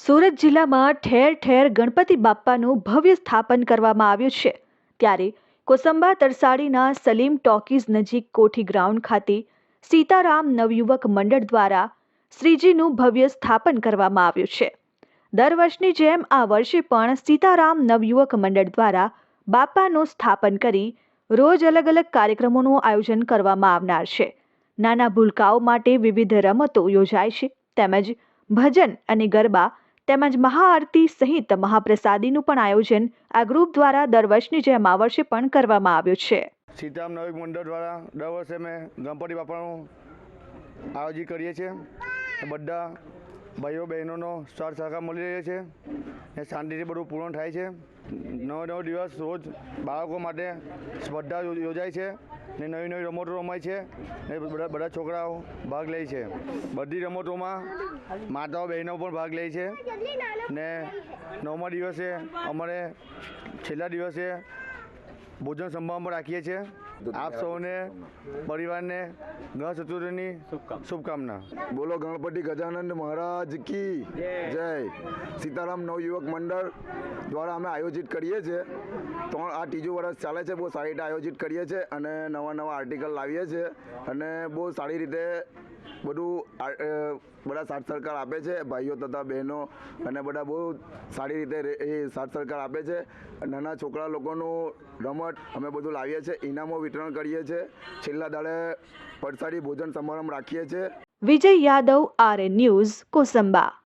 સુરત જિલ્લામાં ઠેર ઠેર ગણપતિ બાપ્પાનું ભવ્ય સ્થાપન કરવામાં આવ્યું છે ત્યારે કોસંબા તરસાડીના સલીમ ટોકીઝ નજીક કોઠી ગ્રાઉન્ડ ખાતે સીતારામ નવયુવક મંડળ દ્વારા શ્રીજીનું ભવ્ય સ્થાપન કરવામાં આવ્યું છે। દર વર્ષની જેમ આ વર્ષે પણ સીતારામ નવયુવક મંડળ દ્વારા બાપ્પાનું સ્થાપન કરી રોજ અલગ અલગ કાર્યક્રમોનું આયોજન કરવામાં આવનાર છે। નાના ભૂલકાઓ માટે વિવિધ રમતો યોજાય છે તેમજ ભજન અને ગરબા તેમજ મહાઆરતી સહિત મહાપ્રસાદીનું પણ આયોજન આ ગ્રુપ દ્વારા દર વર્ષની જેમ આ વર્ષે પણ કરવામાં આવ્યું છે। સીતારામ નવયુવક મંડળ દ્વારા દર વર્ષે અમે ગણપતિ બાપાનું આયોજન કરીએ છીએ। બધા ભાઈઓ બહેનોનો સાથ સહકાર મળી રહ્યો છે ને શાંતિથી બધું પૂર્ણ થાય છે। 9 દિવસ રોજ બાળકો માટે સ્પર્ધા યોજાય છે ને નવી નવી રમતો રમાય છે ને બધા છોકરાઓ ભાગ લે છે। બધી રમતોમાં માતાઓ બહેનો પણ ભાગ લે છે ને 9મા દિવસે અમારે છેલ્લા દિવસે ભોજન સંભાવ પણ રાખીએ છીએ। આપ સૌને પરિવારને ગણેશ ચતુર્થીની શુભકામના। બોલો ગણપતિ ગજાનંદ મહારાજ કી જય। સીતારામ નવયુવક મંડળ દ્વારા અમે આયોજિત કરીએ છીએ તો આ ત્રીજું વર્ષ ચાલે છે। બહુ સારી રીતે આયોજિત કરીએ છીએ અને નવા આર્ટિકલ લાવીએ છીએ અને બહુ સારી રીતે બધું બધા સાથ સહકાર આપે છે ભાઈઓ તથા બહેનો અને બધા બહુ સારી રીતે એ સાથ સહકાર આપે છે। નાના છોકરા લોકોનું રમત અમે બધું લાવીએ છીએ, ઇનામો વિતરણ કરીએ છીએ। છેલ્લા દાડે પ્રસાદી ભોજન સમારંભ રાખીએ છીએ। વિજય યાદવ, RN ન્યૂઝ, કોસંબા।